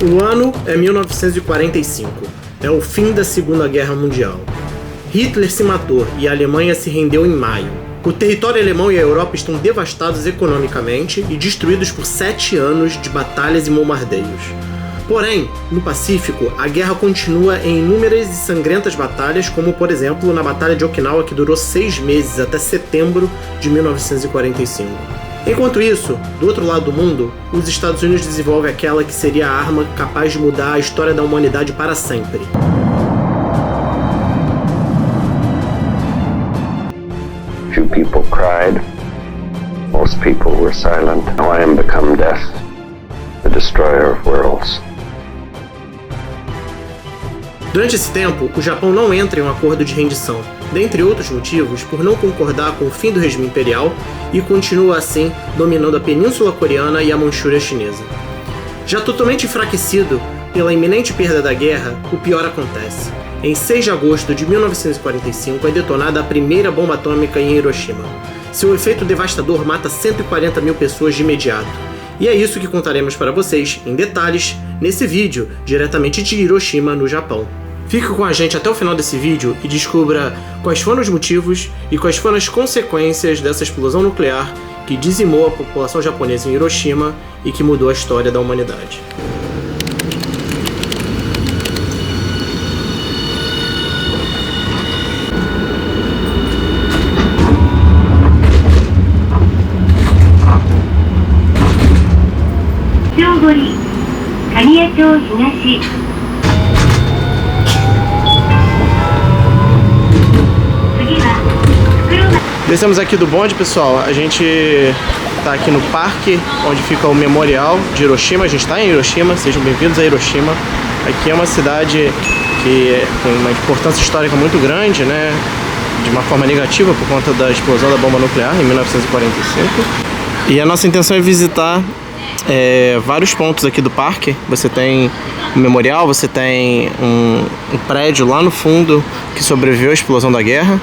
O ano é 1945. É o fim da Segunda Guerra Mundial. Hitler se matou e a Alemanha se rendeu em maio. O território alemão e a Europa estão devastados economicamente e destruídos por 7 anos de batalhas e bombardeios. Porém, no Pacífico, a guerra continua em inúmeras e sangrentas batalhas, como por exemplo na Batalha de Okinawa, que durou 6 meses até setembro de 1945. Enquanto isso, do outro lado do mundo, os Estados Unidos desenvolvem aquela que seria a arma capaz de mudar a história da humanidade para sempre. Few people cried. Most people were silent. Now I am become death, the destroyer of worlds. Durante esse tempo, o Japão não entra em um acordo de rendição, dentre outros motivos, por não concordar com o fim do regime imperial e continua assim dominando a Península Coreana e a Manchúria chinesa. Já totalmente enfraquecido pela iminente perda da guerra, o pior acontece. Em 6 de agosto de 1945 é detonada a primeira bomba atômica em Hiroshima. Seu efeito devastador mata 140 mil pessoas de imediato. E é isso que contaremos para vocês, em detalhes, nesse vídeo, diretamente de Hiroshima, no Japão. Fique com a gente até o final desse vídeo e descubra quais foram os motivos e quais foram as consequências dessa explosão nuclear que dizimou a população japonesa em Hiroshima e que mudou a história da humanidade. Descemos aqui do bonde, pessoal. A gente tá aqui no parque onde fica o memorial de Hiroshima. A gente está em Hiroshima, sejam bem-vindos a Hiroshima. Aqui é uma cidade que tem uma importância histórica muito grande, né? De uma forma negativa por conta da explosão da bomba nuclear em 1945. E a nossa intenção é visitar vários pontos aqui do parque. Você tem um memorial, você tem um prédio lá no fundo que sobreviveu à explosão da guerra.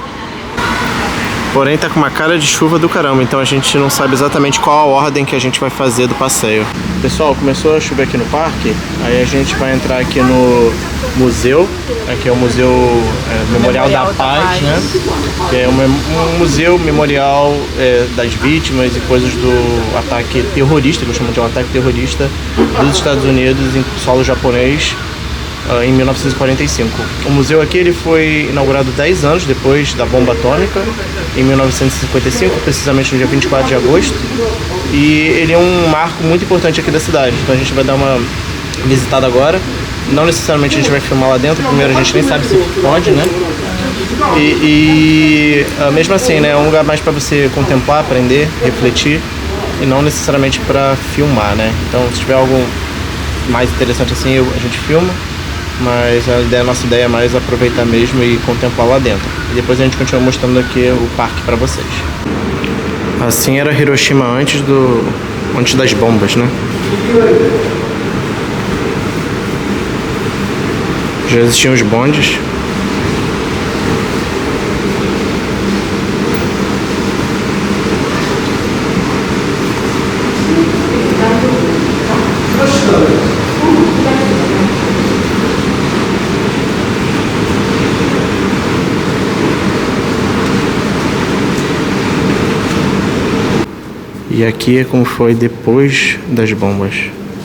Porém tá com uma cara de chuva do caramba, então a gente não sabe exatamente qual a ordem que a gente vai fazer do passeio. Pessoal, começou a chover aqui no parque, aí a gente vai entrar aqui no museu. Aqui é o Museu Memorial da Paz, né? Que é um museu memorial das vítimas e coisas do ataque terrorista, que eu chamo de um ataque terrorista dos Estados Unidos em solo japonês em 1945. O museu aqui ele foi inaugurado 10 anos depois da bomba atômica, em 1955, precisamente no dia 24 de agosto. E ele é um marco muito importante aqui da cidade. Então a gente vai dar uma visitada agora. Não necessariamente a gente vai filmar lá dentro, primeiro a gente nem sabe se pode, né? Mesmo assim, né? É um lugar mais para você contemplar, aprender, refletir, e não necessariamente para filmar, né? Então se tiver algo mais interessante assim, a gente filma. Mas a nossa ideia é mais aproveitar mesmo e contemplar lá dentro. E depois a gente continua mostrando aqui o parque para vocês. Assim era Hiroshima antes das bombas, né? Já existiam os bondes. E aqui é como foi depois das bombas.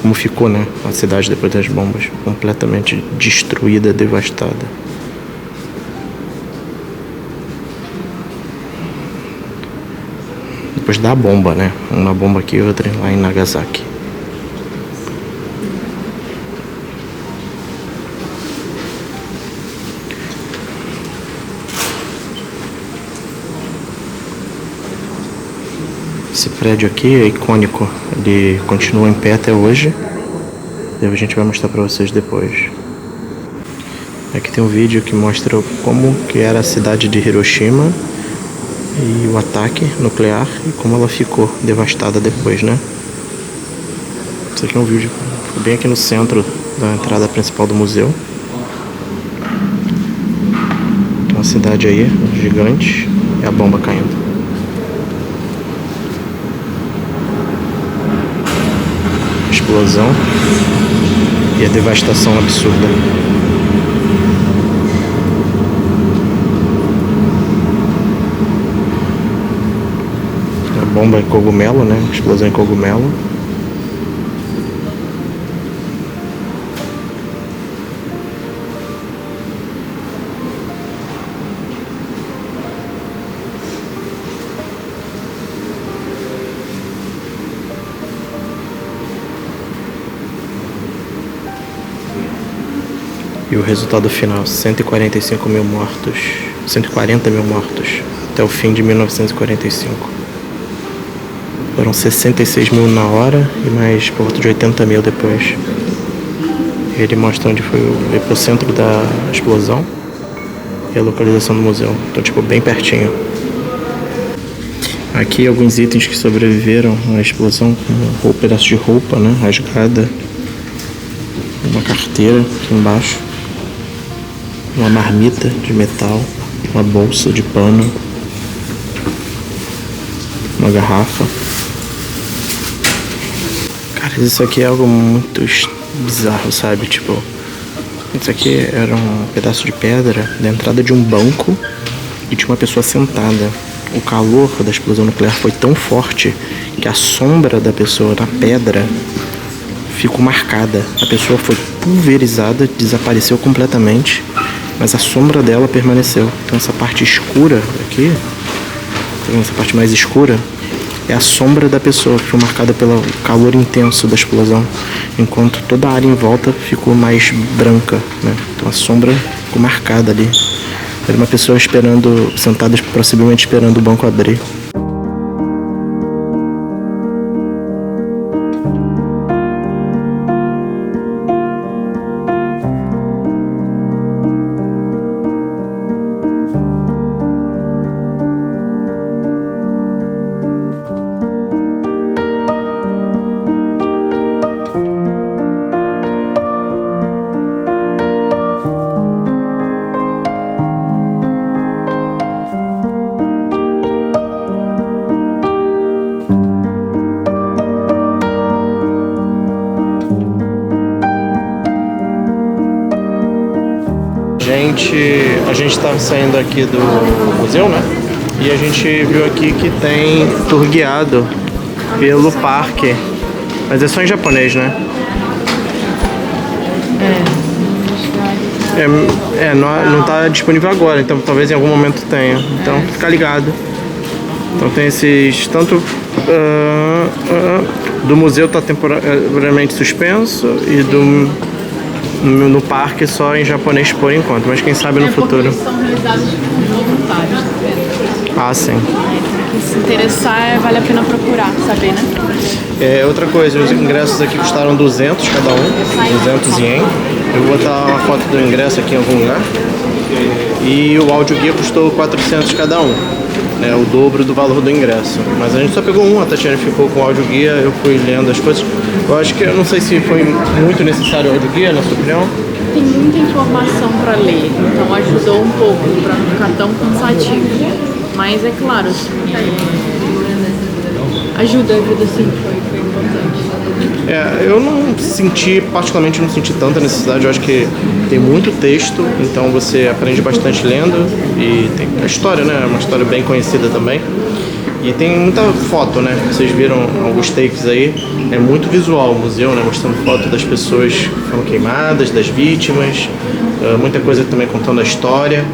Como ficou, né? A cidade depois das bombas. Completamente destruída, devastada. Depois da bomba, né? Uma bomba aqui e outra lá em Nagasaki. Esse prédio aqui é icônico, ele continua em pé até hoje. E a gente vai mostrar para vocês depois. Aqui tem um vídeo que mostra como que era a cidade de Hiroshima e o ataque nuclear e como ela ficou devastada depois, né? Esse aqui é um vídeo bem aqui no centro da entrada principal do museu. Uma cidade aí gigante e a bomba caindo. Explosão. E a devastação absurda. A bomba é cogumelo, né? Explosão em cogumelo. E o resultado final, 145 mil mortos, 140 mil mortos, até o fim de 1945. Foram 66 mil na hora e mais por volta de 80 mil depois. Ele mostra onde foi o epicentro da explosão e a localização do museu. Então, tipo, bem pertinho. Aqui alguns itens que sobreviveram à explosão, como um pedaço de roupa, né, rasgada, uma carteira aqui embaixo, uma marmita de metal, uma bolsa de pano, uma garrafa. Cara, isso aqui é algo muito bizarro, sabe? Tipo, isso aqui era um pedaço de pedra da entrada de um banco e tinha uma pessoa sentada. O calor da explosão nuclear foi tão forte que a sombra da pessoa na pedra ficou marcada. A pessoa foi pulverizada, desapareceu completamente, mas a sombra dela permaneceu. Então essa parte escura aqui, essa parte mais escura, é a sombra da pessoa que foi marcada pelo calor intenso da explosão, enquanto toda a área em volta ficou mais branca, né? Então a sombra ficou marcada ali. Era uma pessoa esperando, sentada, possivelmente esperando o banco abrir. A gente tá saindo aqui do museu, né? E a gente viu aqui que tem tour guiado pelo parque. Mas é só em japonês, né? Não tá disponível agora, então talvez em algum momento tenha. Então fica ligado. Então tem esses tanto do museu tá temporariamente suspenso e no parque só em japonês por enquanto, mas quem sabe no futuro. Eles são realizados por voluntários, tá vendo? Ah, sim. Se interessar, vale a pena procurar, saber, né? Outra coisa, os ingressos aqui custaram 200 cada um, 200 ien. Eu vou botar uma foto do ingresso aqui em algum lugar. E o audioguia custou 400 cada um, né? O dobro do valor do ingresso. Mas a gente só pegou um, a Tatiana ficou com o audioguia, eu fui lendo as coisas. Eu acho que, eu não sei se foi muito necessário o audioguia, na sua opinião. Tem muita informação para ler, então ajudou um pouco para não ficar tão cansativo. Mas é claro, ajuda sim, foi importante. Eu não senti, particularmente não senti tanta necessidade. Eu acho que tem muito texto, então você aprende bastante lendo. E tem a história, né? É uma história bem conhecida também. E tem muita foto, né? Vocês viram alguns takes aí. É muito visual o museu, né? Mostrando foto das pessoas que foram queimadas, das vítimas. Muita coisa também contando a história.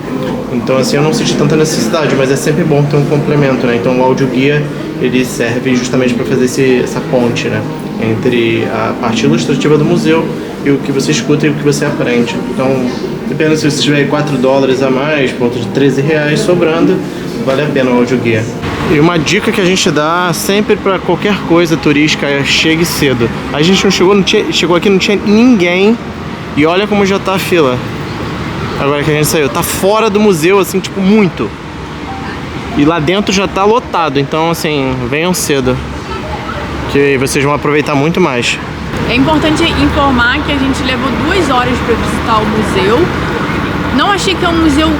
Então, assim, eu não senti tanta necessidade, mas é sempre bom ter um complemento, né? Então, o audioguia, ele serve justamente para fazer essa ponte, né? Entre a parte ilustrativa do museu e o que você escuta e o que você aprende. Então, dependendo se você tiver $4 a mais, por volta de R$13 sobrando, vale a pena o audioguia. E uma dica que a gente dá sempre para qualquer coisa turística é chegue cedo. A gente não chegou, chegou aqui, não tinha ninguém e olha como já tá a fila. Agora que a gente saiu, tá fora do museu, assim, tipo, muito. E lá dentro já tá lotado, então, assim, venham cedo, que vocês vão aproveitar muito mais. É importante informar que a gente levou 2 horas para visitar o museu. Não achei que é um museu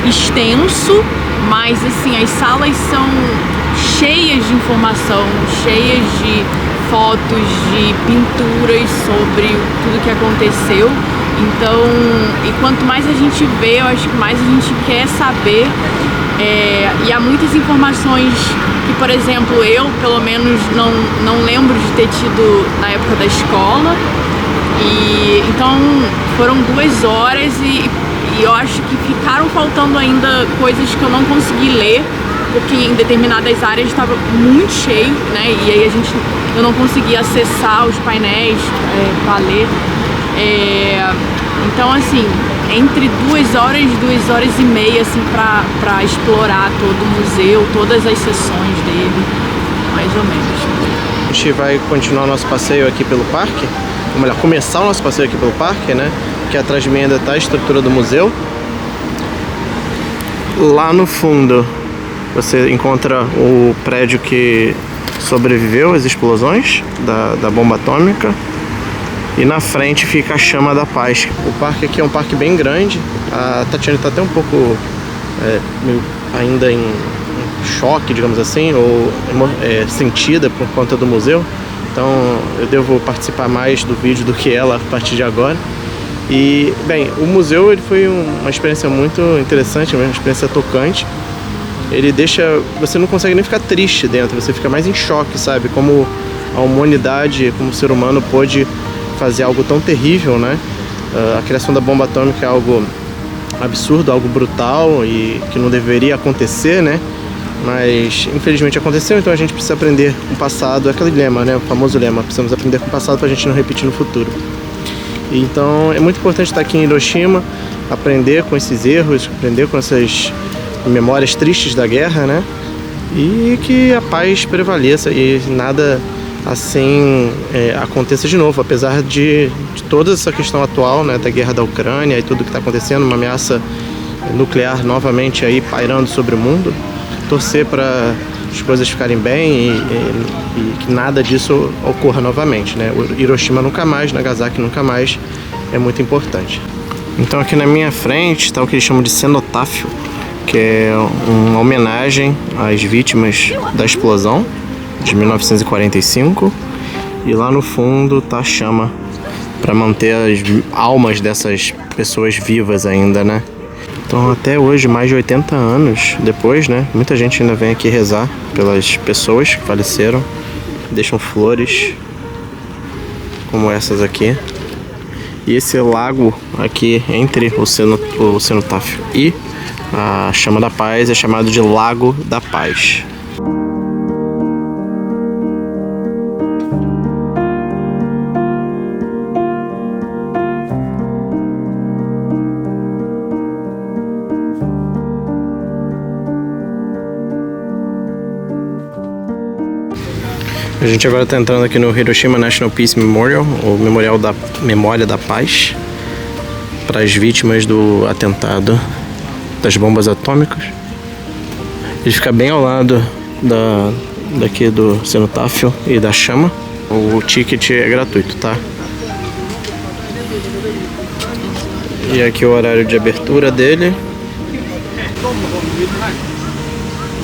extenso, mas, assim, as salas são cheias de informação, cheias de fotos, de pinturas sobre tudo que aconteceu. Então, e quanto mais a gente vê, eu acho que mais a gente quer saber. E há muitas informações que, por exemplo, eu pelo menos não lembro de ter tido na época da escola. E então foram 2 horas e eu acho que ficaram faltando ainda coisas que eu não consegui ler, porque em determinadas áreas estava muito cheio, né? E aí eu não conseguia acessar os painéis para ler. Então, assim, entre 2 horas e 2 horas e meia, assim, pra explorar todo o museu, todas as sessões dele, mais ou menos. A gente vai continuar o nosso passeio aqui pelo parque, ou melhor, começar o nosso passeio aqui pelo parque, né? Que atrás de mim ainda está a estrutura do museu. Lá no fundo você encontra o prédio que sobreviveu às explosões da bomba atômica. E na frente fica a Chama da Paz. O parque aqui é um parque bem grande. A Tatiana está até um pouco ainda em choque, digamos assim, ou sentida por conta do museu. Então eu devo participar mais do vídeo do que ela a partir de agora. E, bem, o museu ele foi uma experiência muito interessante, uma experiência tocante. Ele deixa... Você não consegue nem ficar triste dentro, você fica mais em choque, sabe? Como a humanidade, como o ser humano pôde fazer algo tão terrível, né? A criação da bomba atômica é algo absurdo, algo brutal e que não deveria acontecer, né? Mas infelizmente aconteceu, então a gente precisa aprender com o passado, é aquele lema, né? O famoso lema, precisamos aprender com o passado para a gente não repetir no futuro. Então é muito importante estar aqui em Hiroshima, aprender com esses erros, aprender com essas memórias tristes da guerra, né? E que a paz prevaleça e nada assim aconteça de novo, apesar de toda essa questão atual, né, da guerra da Ucrânia e tudo que está acontecendo, uma ameaça nuclear novamente aí pairando sobre o mundo. Torcer para as coisas ficarem bem e que nada disso ocorra novamente, né? O Hiroshima nunca mais, Nagasaki nunca mais, é muito importante. Então aqui na minha frente está o que eles chamam de cenotáfio, que é uma homenagem às vítimas da explosão de 1945, e lá no fundo tá a chama para manter as almas dessas pessoas vivas ainda, né? Então até hoje, mais de 80 anos depois, né, muita gente ainda vem aqui rezar pelas pessoas que faleceram, deixam flores como essas aqui. E esse lago aqui entre o cenotáfio e a Chama da Paz é chamado de Lago da Paz. A gente agora está entrando aqui no Hiroshima National Peace Memorial, o Memorial da Memória da Paz, para as vítimas do atentado das bombas atômicas. Ele fica bem ao lado daqui do cenotáfio e da chama. O ticket é gratuito, tá? E aqui o horário de abertura dele.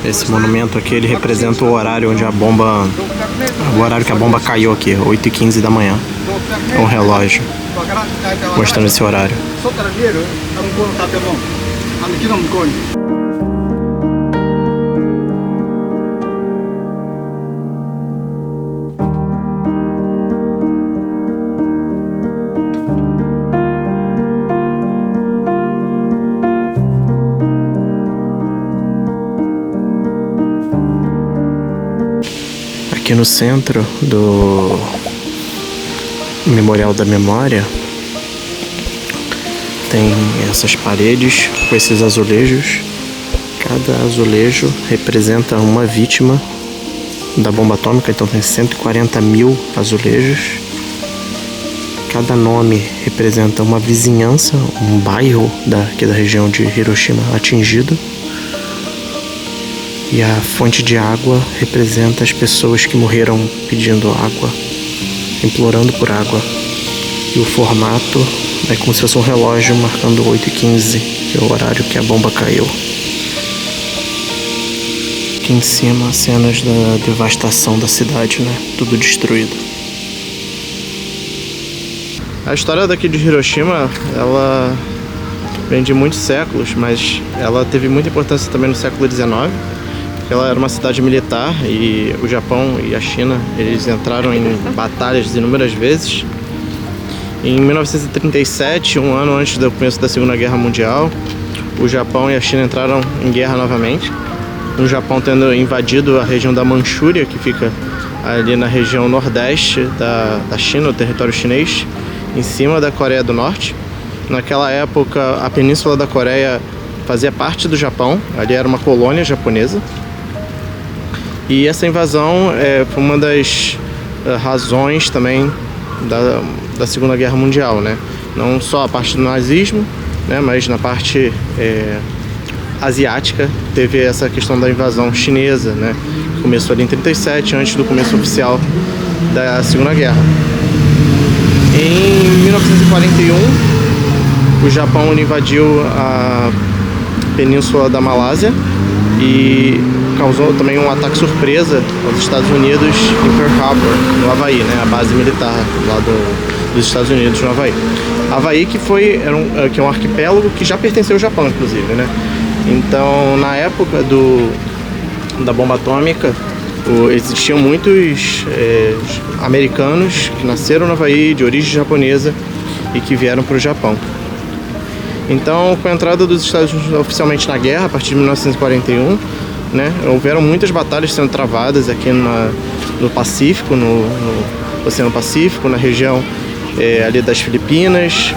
Esse monumento aqui, ele representa o horário onde o horário que a bomba caiu aqui, 8h15 da manhã. É um relógio mostrando esse horário. Aqui no centro do Memorial da Memória tem essas paredes com esses azulejos. Cada azulejo representa uma vítima da bomba atômica, então tem 140 mil azulejos. Cada nome representa uma vizinhança, um bairro aqui da região de Hiroshima atingido. E a fonte de água representa as pessoas que morreram pedindo água, implorando por água. E o formato é como se fosse um relógio marcando 8h15, que é o horário que a bomba caiu. aqui em cima cenas da devastação da cidade, né? Tudo destruído. A história daqui de Hiroshima, ela vem de muitos séculos, mas ela teve muita importância também no século XIX. Ela era uma cidade militar e o Japão e a China, eles entraram em batalhas inúmeras vezes. Em 1937, um ano antes do começo da Segunda Guerra Mundial, o Japão e a China entraram em guerra novamente. O Japão tendo invadido a região da Manchúria, que fica ali na região nordeste da China, o território chinês, em cima da Coreia do Norte. Naquela época, a Península da Coreia fazia parte do Japão, ali era uma colônia japonesa. E essa invasão foi uma das razões também da Segunda Guerra Mundial, né? Não só a parte do nazismo, né, mas na parte asiática teve essa questão da invasão chinesa, né? Que começou ali em 37, antes do começo oficial da Segunda Guerra. Em 1941, o Japão invadiu a península da Malásia e causou também um ataque surpresa aos Estados Unidos em Pearl Harbor, no Havaí, né, a base militar lá dos Estados Unidos no Havaí. Havaí que é um arquipélago que já pertenceu ao Japão, inclusive, né? Então, na época da bomba atômica, existiam muitos americanos que nasceram no Havaí, de origem japonesa, e que vieram para o Japão. Então, com a entrada dos Estados Unidos oficialmente na guerra, a partir de 1941, né, houveram muitas batalhas sendo travadas aqui no Pacífico, no Oceano Pacífico, na região ali das Filipinas,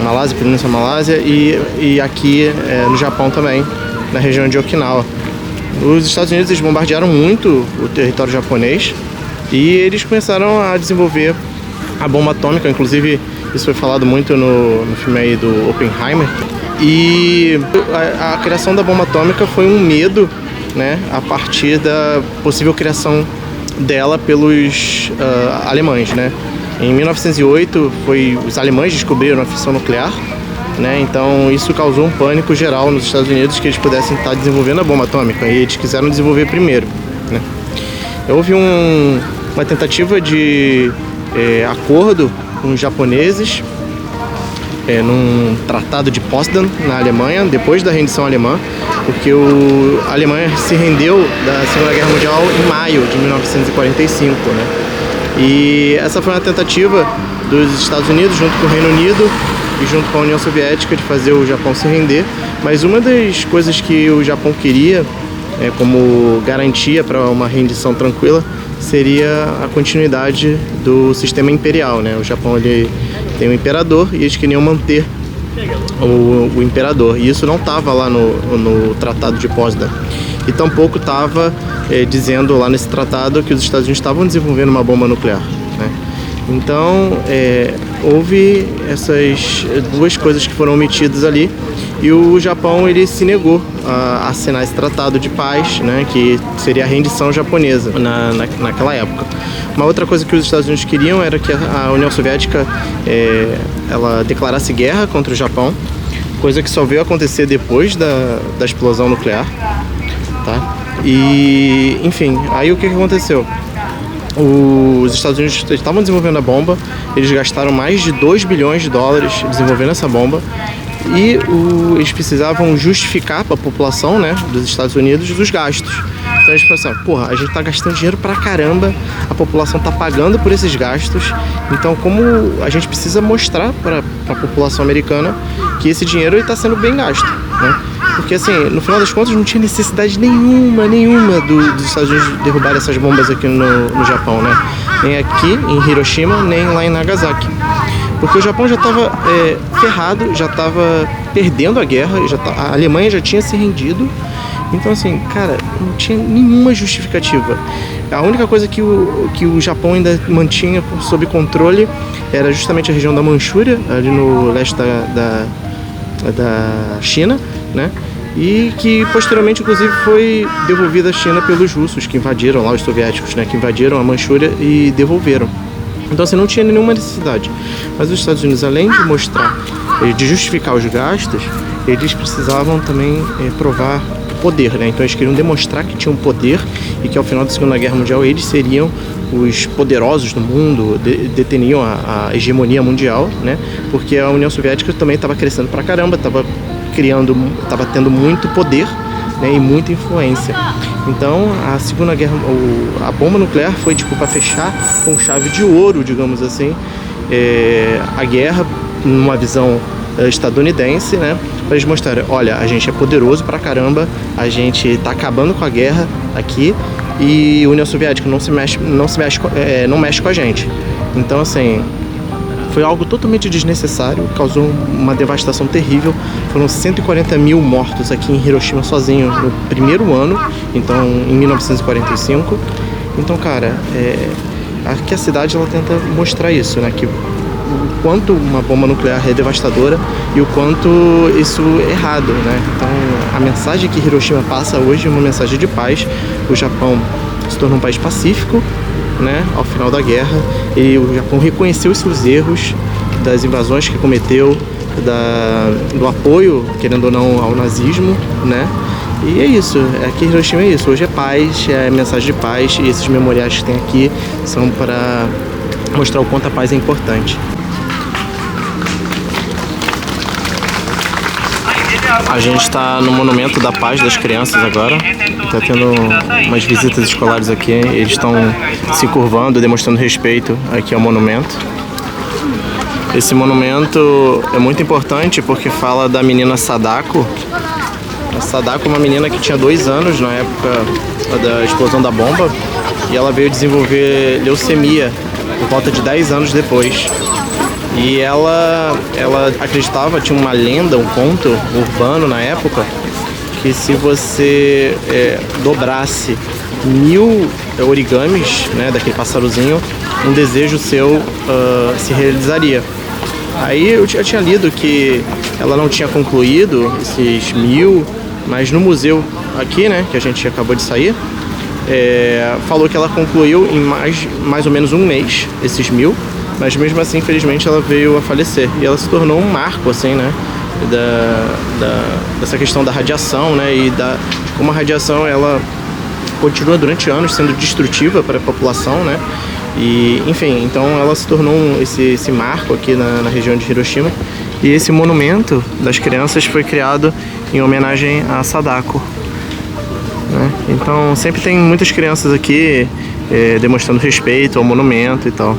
Malásia, Península Malásia, e aqui no Japão também, na região de Okinawa. Os Estados Unidos eles bombardearam muito o território japonês e eles começaram a desenvolver a bomba atômica, inclusive isso foi falado muito no filme aí do Oppenheimer. E a criação da bomba atômica foi um medo, né, a partir da possível criação dela pelos alemães, né? Em 1908 os alemães descobriram a fissão nuclear, né? Então isso causou um pânico geral nos Estados Unidos que eles pudessem estar desenvolvendo a bomba atômica e eles quiseram desenvolver primeiro, né? Houve uma tentativa de acordo com os japoneses num tratado de Potsdam na Alemanha, depois da rendição alemã, porque a Alemanha se rendeu da Segunda Guerra Mundial em maio de 1945, né? E essa foi uma tentativa dos Estados Unidos junto com o Reino Unido e junto com a União Soviética de fazer o Japão se render, mas uma das coisas que o Japão queria como garantia para uma rendição tranquila seria a continuidade do sistema imperial, né? O Japão ele tem um imperador e eles queriam manter o imperador, e isso não estava lá no Tratado de Potsdam, e tampouco estava dizendo lá nesse tratado que os Estados Unidos estavam desenvolvendo uma bomba nuclear, né? Então houve essas duas coisas que foram omitidas ali, e o Japão ele se negou a assinar esse tratado de paz, né, que seria a rendição japonesa naquela época. Uma outra coisa que os Estados Unidos queriam era que a União Soviética ela declarasse guerra contra o Japão, coisa que só veio acontecer depois da explosão nuclear, tá? E, enfim, aí o que aconteceu? Os Estados Unidos estavam desenvolvendo a bomba, eles gastaram mais de 2 bilhões de dólares desenvolvendo essa bomba, e eles precisavam justificar para a população, né, dos Estados Unidos os gastos. Então eles pensaram, porra, a gente tá gastando dinheiro pra caramba, a população tá pagando por esses gastos, então como a gente precisa mostrar para a população americana que esse dinheiro está sendo bem gasto, né? Porque assim, no final das contas não tinha necessidade nenhuma dos Estados Unidos derrubarem essas bombas aqui no Japão, né? Nem aqui em Hiroshima, nem lá em Nagasaki. Porque o Japão já estava ferrado, já estava perdendo a guerra, a Alemanha já tinha se rendido. Então assim, cara, não tinha nenhuma justificativa. A única coisa que o Japão ainda mantinha sob controle era justamente a região da Manchúria, ali no leste da China, né? E que posteriormente, inclusive, foi devolvida à China pelos russos, que invadiram lá, os soviéticos, né? Que invadiram a Manchúria e devolveram. Então assim, não tinha nenhuma necessidade. Mas os Estados Unidos, além de mostrar, de justificar os gastos, eles precisavam também provar poder, né? Então eles queriam demonstrar que tinham poder e que ao final da Segunda Guerra Mundial eles seriam os poderosos do mundo, deteriam a hegemonia mundial, né? Porque a União Soviética também estava crescendo pra caramba, estava tendo muito poder, né, e muita influência. Então a Segunda Guerra, a bomba nuclear foi tipo para fechar com chave de ouro, digamos assim, a guerra numa visão estadunidense, né, para eles mostrarem, olha, a gente é poderoso pra caramba, a gente tá acabando com a guerra aqui e a União Soviética não mexe com a gente. Então assim, foi algo totalmente desnecessário, causou uma devastação terrível. Foram 140 mil mortos aqui em Hiroshima sozinho no primeiro ano, então em 1945. Então, cara, aqui a cidade ela tenta mostrar isso, né? Que o quanto uma bomba nuclear é devastadora e o quanto isso é errado, né? Então, a mensagem que Hiroshima passa hoje é uma mensagem de paz. O Japão se tornou um país pacífico, né, ao final da guerra, e o Japão reconheceu os seus erros, das invasões que cometeu, do apoio, querendo ou não, ao nazismo, né, e é isso, aqui em Hiroshima é isso, hoje é paz, é mensagem de paz, e esses memoriais que tem aqui são para mostrar o quanto a paz é importante. A gente está no Monumento da Paz das Crianças agora. Está tendo umas visitas escolares aqui. Eles estão se curvando, demonstrando respeito aqui ao monumento. Esse monumento é muito importante porque fala da menina Sadako. A Sadako é uma menina que tinha 2 anos na época da explosão da bomba. E ela veio desenvolver leucemia por volta de 10 anos depois. E ela acreditava, tinha uma lenda, um conto urbano na época, que se você dobrasse 1000 origamis, né, daquele passarozinho, um desejo seu se realizaria. Aí eu tinha lido que ela não tinha concluído esses 1000, mas no museu aqui, né, que a gente acabou de sair, falou que ela concluiu em mais ou menos um mês esses 1000. Mas mesmo assim, infelizmente, ela veio a falecer. E ela se tornou um marco, assim, né? Dessa questão da radiação, né? E de como a radiação, ela continua durante anos sendo destrutiva para a população, né? E, enfim, então ela se tornou esse marco aqui na região de Hiroshima. E esse monumento das crianças foi criado em homenagem a Sadako, né? Então sempre tem muitas crianças aqui demonstrando respeito ao monumento e tal.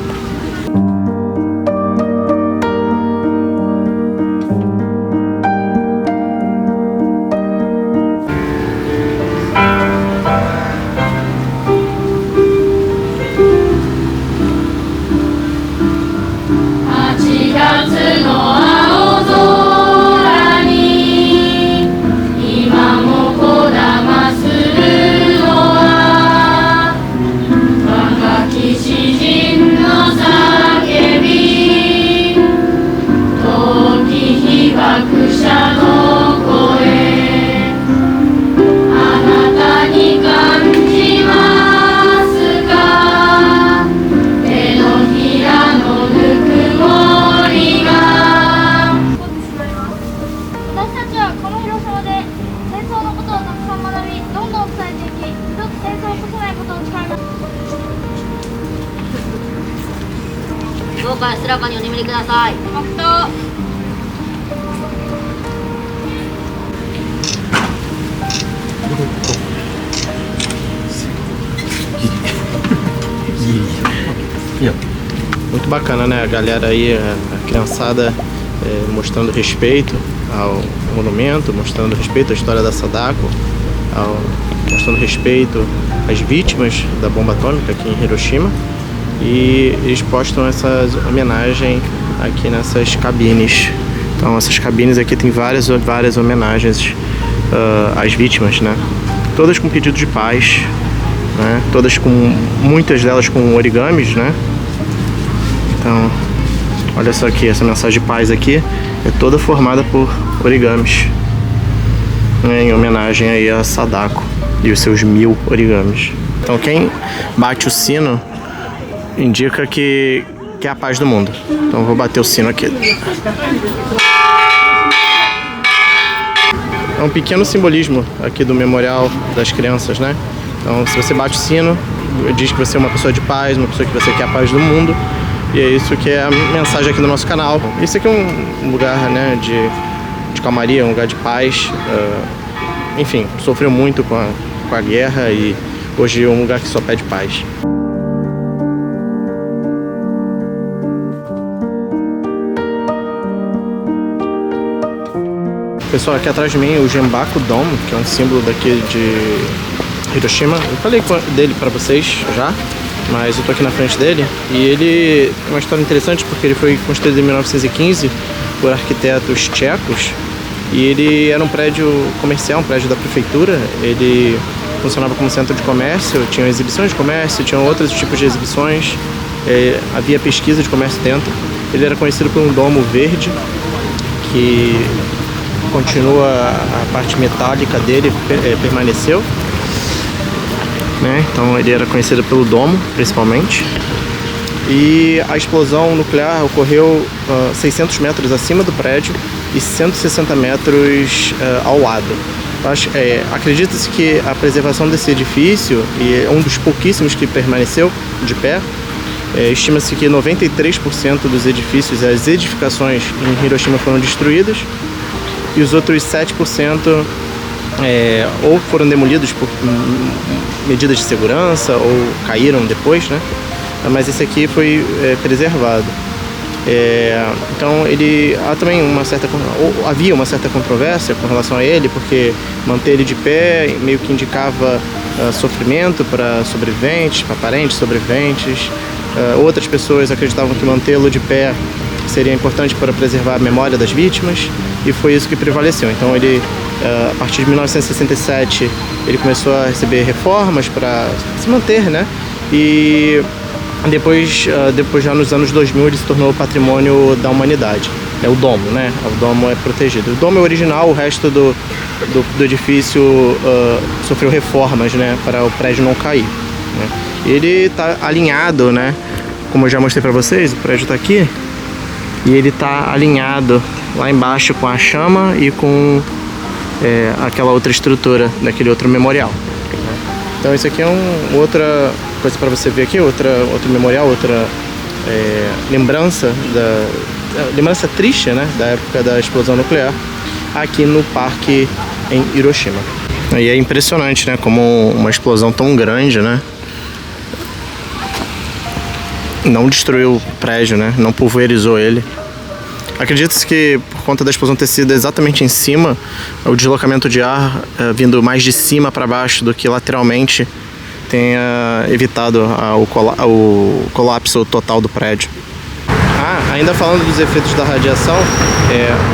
Muito bacana, né? A galera aí, a criançada mostrando respeito ao monumento, mostrando respeito à história da Sadako, mostrando respeito às vítimas da bomba atômica aqui em Hiroshima. E eles postam essa homenagem aqui nessas cabines. Então essas cabines aqui tem várias homenagens às vítimas, né? Todas com pedido de paz, né? Muitas delas com origamis, né? Então, olha só aqui, essa mensagem de paz aqui é toda formada por origamis, né? Em homenagem aí a Sadako e os seus 1000 origamis. Então quem bate o sino indica que é a paz do mundo. Então eu vou bater o sino aqui. um pequeno simbolismo aqui do Memorial das Crianças, né? Então, se você bate o sino, diz que você é uma pessoa de paz, uma pessoa que você quer a paz do mundo. E é isso que é a mensagem aqui do nosso canal. Isso aqui é um lugar, né, de calmaria, um lugar de paz. Enfim, sofreu muito com a guerra e hoje é um lugar que só pede paz. Pessoal, aqui atrás de mim é o Genbaku Dome, que é um símbolo daqui de Hiroshima. Eu falei dele para vocês já, mas eu tô aqui na frente dele. E ele é uma história interessante porque ele foi construído em 1915 por arquitetos tchecos. E ele era um prédio comercial, um prédio da prefeitura. Ele funcionava como centro de comércio, tinha exibições de comércio, tinha outros tipos de exibições. Havia pesquisa de comércio dentro. Ele era conhecido por um domo verde, que continua, a parte metálica dele permaneceu, né? Então ele era conhecido pelo domo, principalmente. E a explosão nuclear ocorreu 600 metros acima do prédio e 160 metros ao lado. Acredita-se que a preservação desse edifício, e é um dos pouquíssimos que permaneceu de pé, estima-se que 93% dos edifícios, as edificações em Hiroshima foram destruídas, e os outros 7% ou foram demolidos por medidas de segurança ou caíram depois, né? Mas esse aqui foi preservado. Então havia uma certa controvérsia com relação a ele, porque manter ele de pé meio que indicava sofrimento para sobreviventes, para parentes sobreviventes. Outras pessoas acreditavam que mantê-lo de pé seria importante para preservar a memória das vítimas, e foi isso que prevaleceu. Então ele, a partir de 1967, ele começou a receber reformas para se manter, né? E depois já nos anos 2000 ele se tornou patrimônio da humanidade. É o domo, né? O domo é protegido. O domo é original, o resto do edifício sofreu reformas, né? Para o prédio não cair, né? Ele está alinhado, né? Como eu já mostrei para vocês, o prédio está aqui. E ele está alinhado lá embaixo com a chama e com aquela outra estrutura daquele outro memorial. Então isso aqui é outra coisa para você ver aqui, outro memorial, outra lembrança lembrança triste, né, da época da explosão nuclear aqui no parque em Hiroshima. E é impressionante, né, como uma explosão tão grande, né, não destruiu o prédio, né? Não pulverizou ele. Acredita-se que por conta da explosão ter sido exatamente em cima, o deslocamento de ar vindo mais de cima para baixo do que lateralmente tenha evitado o colapso total do prédio. Ainda falando dos efeitos da radiação,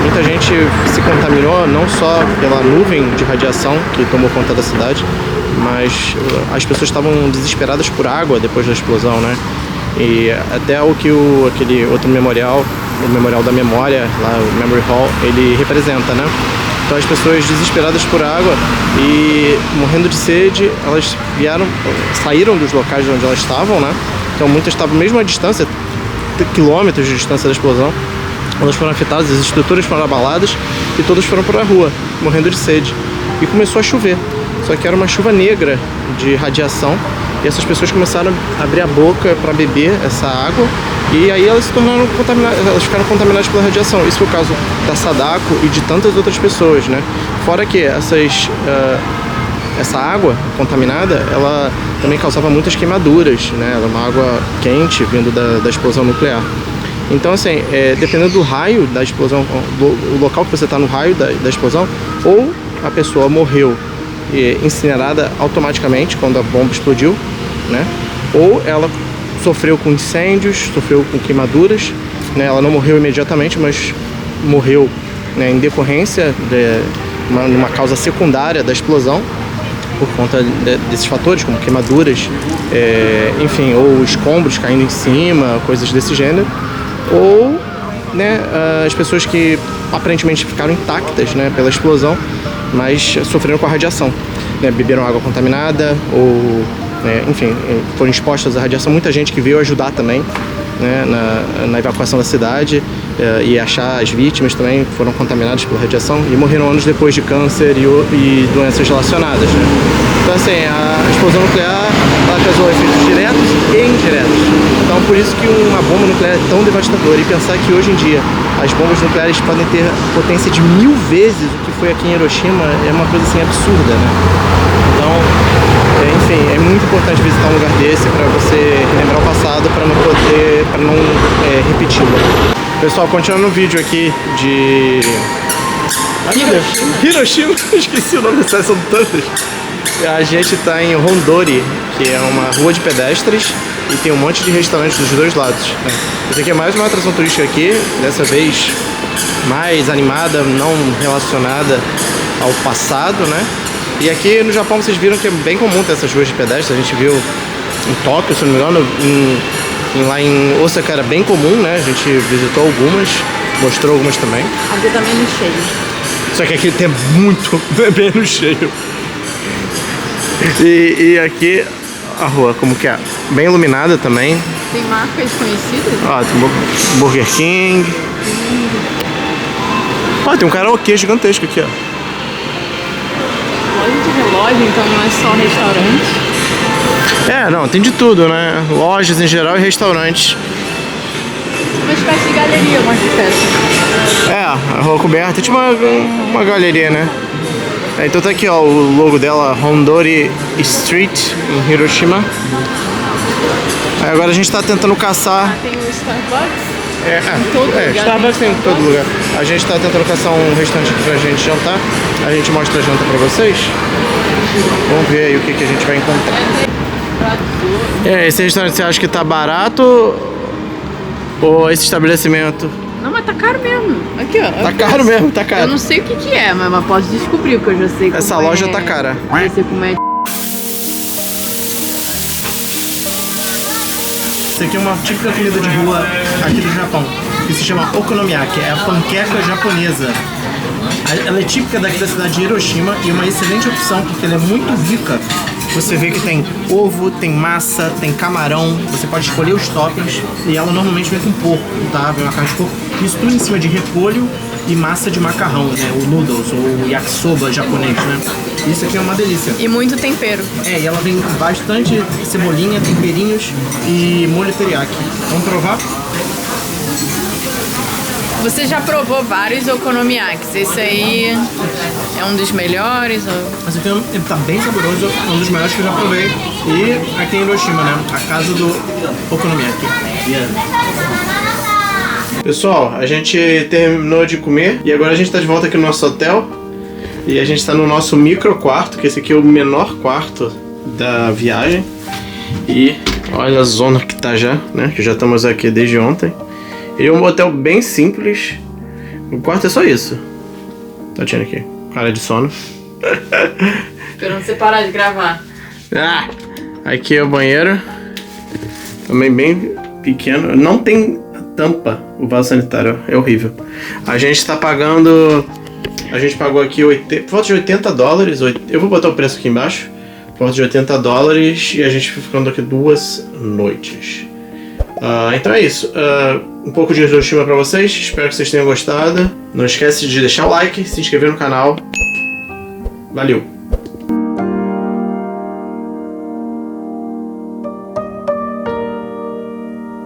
muita gente se contaminou não só pela nuvem de radiação que tomou conta da cidade, mas as pessoas estavam desesperadas por água depois da explosão, né? E até aquele outro memorial, o Memorial da Memória, lá o Memory Hall, ele representa, né? Então as pessoas desesperadas por água e morrendo de sede, elas saíram dos locais onde elas estavam, né? Então muitas estavam mesmo à distância, quilômetros de distância da explosão. Elas foram afetadas, as estruturas foram abaladas e todas foram para a rua, morrendo de sede. E começou a chover, só que era uma chuva negra de radiação. E essas pessoas começaram a abrir a boca para beber essa água, e aí elas se tornaram contaminadas, elas ficaram contaminadas pela radiação. Isso foi o caso da Sadako e de tantas outras pessoas, né? Fora que essa água contaminada, ela também causava muitas queimaduras, né? Ela é uma água quente vindo da explosão nuclear. Então, assim, dependendo do raio da explosão, o local que você está no raio da explosão, ou a pessoa morreu incinerada automaticamente quando a bomba explodiu, né? Ou ela sofreu com incêndios, sofreu com queimaduras, né? Ela não morreu imediatamente, mas morreu, né, em decorrência de uma causa secundária da explosão, por conta desses fatores, como queimaduras, enfim, ou escombros caindo em cima, coisas desse gênero, ou, né, as pessoas que aparentemente ficaram intactas, né, pela explosão, mas sofreram com a radiação, né, beberam água contaminada ou, enfim, foram expostas à radiação. Muita gente que veio ajudar também, né, na evacuação da cidade, e achar as vítimas também que foram contaminadas pela radiação e morreram anos depois de câncer e doenças relacionadas, né? Então assim, a explosão nuclear ela causou efeitos diretos e indiretos. Então por isso que uma bomba nuclear é tão devastadora, e pensar que hoje em dia as bombas nucleares podem ter potência de 1000 vezes o que foi aqui em Hiroshima é uma coisa assim absurda, né? Então, enfim, é muito importante visitar um lugar desse para você relembrar o passado, para não repeti-lo. Pessoal, continuando o vídeo aqui de Hiroshima, esqueci o nome da cidade, são tantas. A gente tá em Hondori, que é uma rua de pedestres e tem um monte de restaurantes dos dois lados, né? Essa aqui é mais uma atração turística aqui, dessa vez mais animada, não relacionada ao passado, né? E aqui no Japão vocês viram que é bem comum ter essas ruas de pedestres. A gente viu em Tóquio, se não me engano, lá em Osaka era bem comum, né? A gente visitou algumas, mostrou algumas também. Aqui também no cheio. Só que aqui tem muito menos cheio. E aqui a rua, como que é? Bem iluminada também. Tem marcas conhecidas? Ó, tem Burger King. Ó, tem um karaokê gigantesco aqui, ó. Loja de relógio, então não é só restaurante. É, não, tem de tudo, né? Lojas em geral e restaurantes. Uma espécie de galeria, mais de festa. É, a rua coberta, tipo uma galeria, né? Então tá aqui, ó, o logo dela, Hondori Street, em Hiroshima. Aí agora a gente tá tentando caçar... Tem o Starbucks. Em todo lugar Starbucks tem em todo lugar. A gente tá tentando caçar um restaurante aqui pra gente jantar. A gente mostra a janta pra vocês. Vamos ver aí o que a gente vai encontrar. Esse restaurante você acha que tá barato? Ou esse estabelecimento? Não, mas tá caro mesmo. Aqui, ó. Tá caro mesmo, tá caro. Eu não sei o que é, mas posso descobrir, porque eu já sei como Essa loja tá cara. Já sei como é. Essa aqui é uma típica comida de rua aqui do Japão, que se chama okonomiyaki, é a panqueca japonesa. Ela é típica daqui da cidade de Hiroshima e é uma excelente opção porque ela é muito rica. Você vê que tem ovo, tem massa, tem camarão, você pode escolher os toppings e ela normalmente vem com porco, tá? Vem uma carne de porco, isso tudo em cima de repolho e massa de macarrão, né? O noodles, ou o yakisoba japonês, né? Isso aqui é uma delícia. E muito tempero. E ela vem com bastante cebolinha, temperinhos e molho teriyaki. Vamos provar? Você já provou vários okonomiyakis. Esse aí é um dos melhores? Ou... Esse aqui tá bem saboroso, é um dos melhores que eu já provei. E aqui em Hiroshima, né? A casa do okonomiyaki. Pessoal, a gente terminou de comer e agora a gente tá de volta aqui no nosso hotel. E a gente tá no nosso micro quarto, que esse aqui é o menor quarto da viagem. E olha a zona que tá já, né? Que já estamos aqui desde ontem. Ele é um hotel bem simples. O quarto é só isso. Tá tirando aqui, cara de sono. Esperando você parar de gravar. Aqui é o banheiro. Também bem pequeno. Não tem tampa o vaso sanitário. É horrível. A gente tá pagando... A gente pagou aqui por volta de $80. Eu vou botar o preço aqui embaixo. Por volta de $80. E a gente ficando aqui 2 noites. Então é isso. Um pouco de Hiroshima pra vocês. Espero que vocês tenham gostado. Não esquece de deixar o like, se inscrever no canal. Valeu!